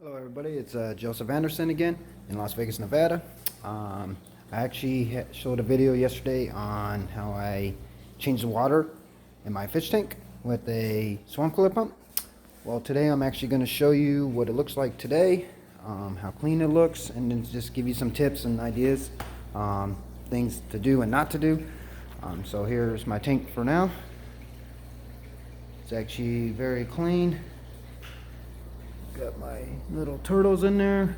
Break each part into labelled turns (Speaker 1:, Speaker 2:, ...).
Speaker 1: Hello everybody, it's Joseph Anderson again in Las Vegas, Nevada. I actually showed a video yesterday on how I changed the water in my fish tank with a swamp cooler pump. Well, today I'm actually going to show you what it looks like today, how clean it looks, and then just give you some tips and ideas, things to do and not to do. So here's my tank for now. It's actually very clean. Got my little turtles in there,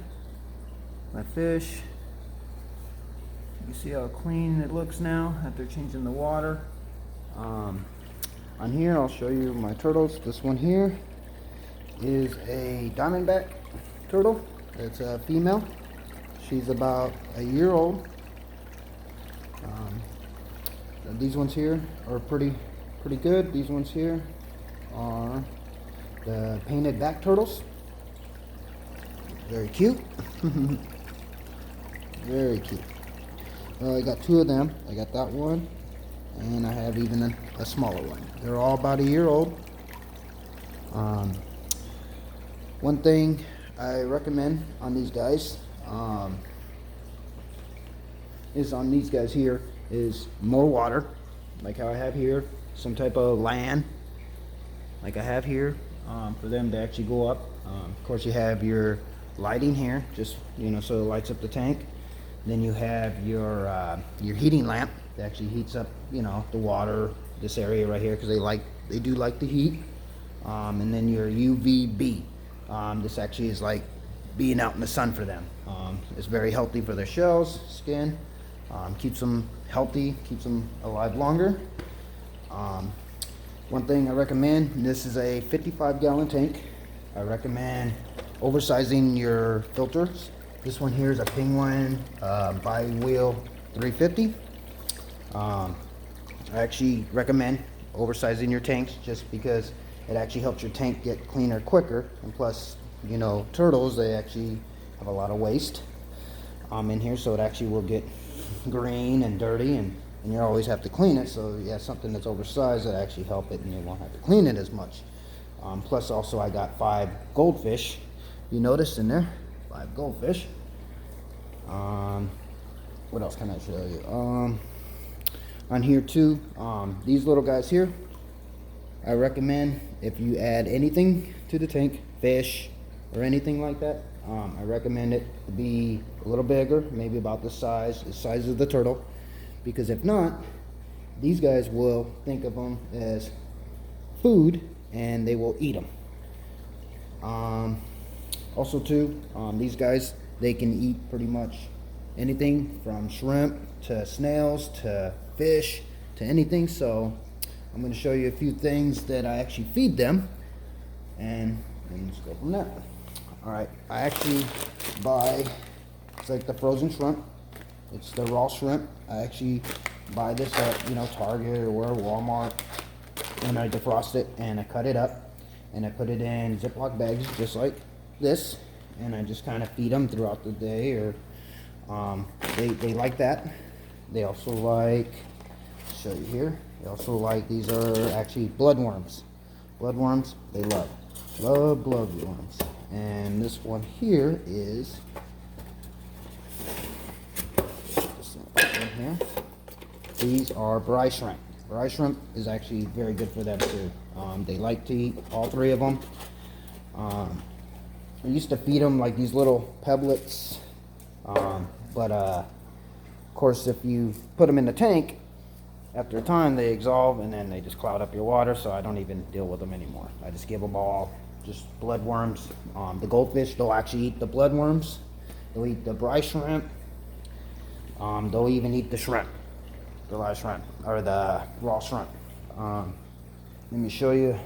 Speaker 1: my fish. You see how clean it looks now after changing the water. On here, I'll show you my turtles. This one here is a Diamondback Turtle. It's a female. She's about a year old. These ones here are pretty good. These ones here are the painted back turtles. Very cute. Very cute. I got two of them. I got that one, and I have even a smaller one. They're all about a year old. One thing I recommend on these guys is on these guys here is more water, like how I have here, some type of land, like I have here, for them to actually go up. Of course, you have your lighting here, just so it lights up the tank. Then you have your heating lamp that actually heats up the water, this area right here, because they do like the heat. And then your UVB, this actually is like being out in the sun for them. It's very healthy for their shells, skin, keeps them healthy, keeps them alive longer. One thing I recommend, this is a 55-gallon tank. I recommend oversizing your filters. This one here is a Penguin bi-wheel 350. I actually recommend oversizing your tanks just because it actually helps your tank get cleaner quicker. And plus, turtles, they actually have a lot of waste in here, so it actually will get green and dirty, and you always have to clean it. So yeah, something that's oversized that actually help it, and you won't have to clean it as much. Plus also I got 5 goldfish. You noticed in there, 5 goldfish. What else can I show you? On here too, these little guys here, I recommend if you add anything to the tank, fish or anything like that, I recommend it to be a little bigger, maybe about the size of the turtle, because if not, these guys will think of them as food and they will eat them. Also too, these guys, they can eat pretty much anything from shrimp to snails to fish to anything. So I'm going to show you a few things that I actually feed them, and let's go from there. Alright, I actually buy, it's like the frozen shrimp. It's the raw shrimp. I actually buy this at Target or Walmart, and I defrost it and I cut it up and I put it in Ziploc bags just like this, and I just kind of feed them throughout the day. Or they like that. They also like, show you here, they also like, these are actually bloodworms. Bloodworms they love bloodworms. And this one here is this one here. These are bry shrimp. Bry shrimp is actually very good for them too. They like to eat all 3 of them. I used to feed them like these little pebblets, but of course if you put them in the tank, after a time they exsolve and then they just cloud up your water, so I don't even deal with them anymore. I just give them all just bloodworms. The goldfish, they'll actually eat the bloodworms, they'll eat the bry shrimp, they'll even eat the shrimp, the live shrimp or the raw shrimp. Let me show you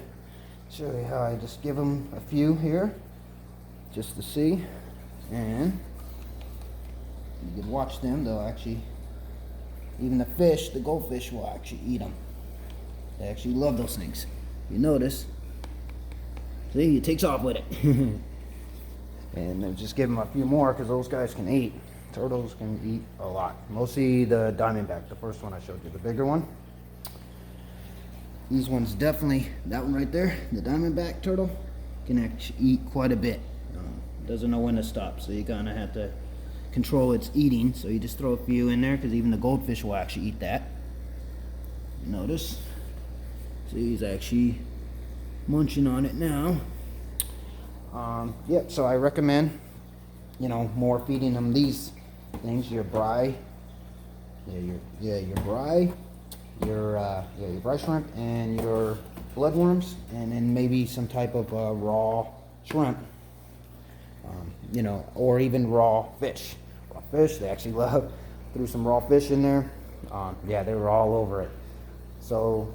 Speaker 1: how I just give them a few here just to see, and you can watch them. They'll actually, even the fish, the goldfish will actually eat them. They actually love those things. You notice, see, he takes off with it. And then just give them a few more because those guys can eat. Turtles can eat a lot. Mostly the Diamondback, the first one I showed you, the bigger one. These ones definitely, that one right there, the Diamondback Turtle, can actually eat quite a bit. doesn't know when to stop, so you kind of have to control its eating. So you just throw a few in there, because even the goldfish will actually eat that. Notice, see, he's actually munching on it now. Yep, so I recommend, more feeding them these things, your bry, your bry, your bry shrimp, and your bloodworms, and then maybe some type of raw shrimp, or even raw fish. Raw fish, they actually love. Threw some raw fish in there. Yeah, they were all over it. So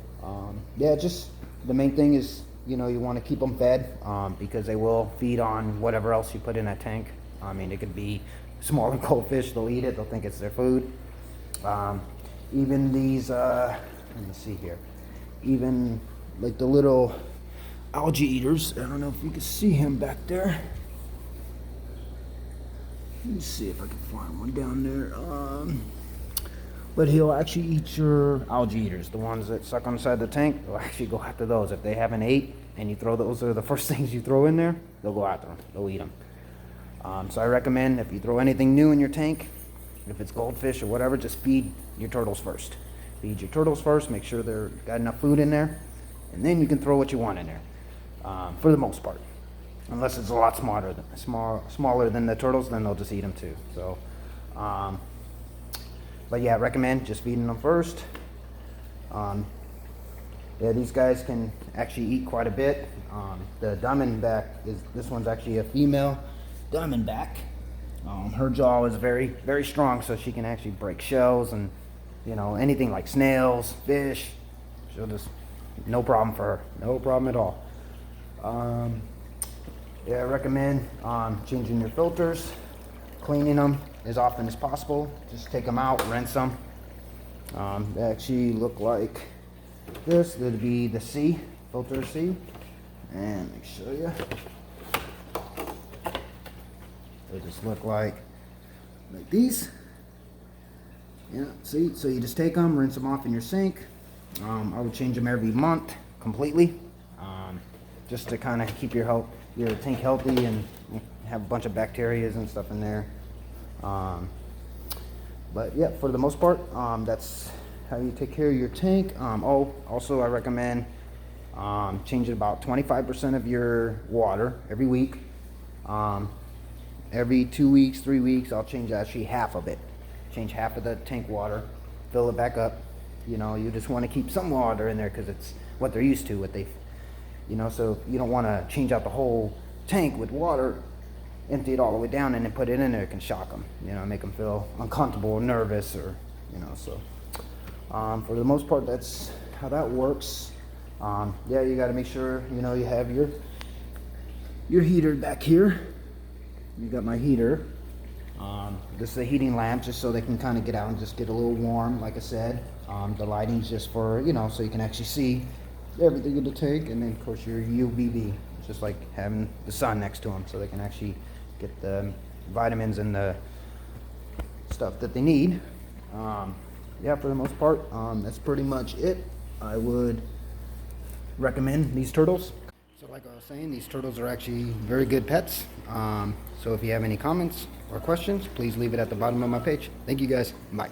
Speaker 1: yeah, just the main thing is, you want to keep them fed, because they will feed on whatever else you put in that tank. I mean, it could be smaller goldfish, they'll eat it, they'll think it's their food. Even these, let me see here, even like the little algae eaters, I don't know if you can see him back there. Let me see if I can find one down there. But he'll actually eat your algae eaters, the ones that suck on the side of the tank. They'll actually go after those. If they haven't ate and you throw those, are the first things you throw in there, they'll go after them. They'll eat them. So I recommend, if you throw anything new in your tank, if it's goldfish or whatever, just feed your turtles first. Feed your turtles first. Make sure they've got enough food in there, and then you can throw what you want in there. For the most part, unless it's a lot smaller than the turtles, then they'll just eat them too. So. But yeah, I recommend just feeding them first. Yeah, these guys can actually eat quite a bit. The Diamondback this one's actually a female Diamondback. Her jaw is very, very strong, so she can actually break shells and, anything like snails, fish. She'll just, no problem for her. No problem at all. Yeah, I recommend changing your filters, cleaning them as often as possible. Just take them out, rinse them. They actually look like this. That'd be the C, filter C. And let me show you. They just look like these. Yeah, see, so you just take them, rinse them off in your sink. I would change them every month completely, just to kind of keep your tank healthy and have a bunch of bacteria and stuff in there. But yeah, for the most part, that's how you take care of your tank. Also I recommend changing about 25% of your water every week. Every 2 weeks, 3 weeks, I'll change actually half of it. Change half of the tank water, fill it back up. You just want to keep some water in there because it's what they're used to, so you don't want to change out the whole tank with water, empty it all the way down and then put it in there. It can shock them, make them feel uncomfortable or nervous, or, so for the most part, that's how that works. Yeah, you got to make sure, you have your heater back here. You got my heater. This is a heating lamp, just so they can kind of get out and just get a little warm, like I said. The lighting's just for, so you can actually see everything in the tank. And then, of course, your UVB. It's just like having the sun next to them, so they can actually get the vitamins and the stuff that they need. Yeah, for the most part, that's pretty much it. I would recommend these turtles. So like I was saying, these turtles are actually very good pets. So if you have any comments or questions, please leave it at the bottom of my page. Thank you guys. Bye.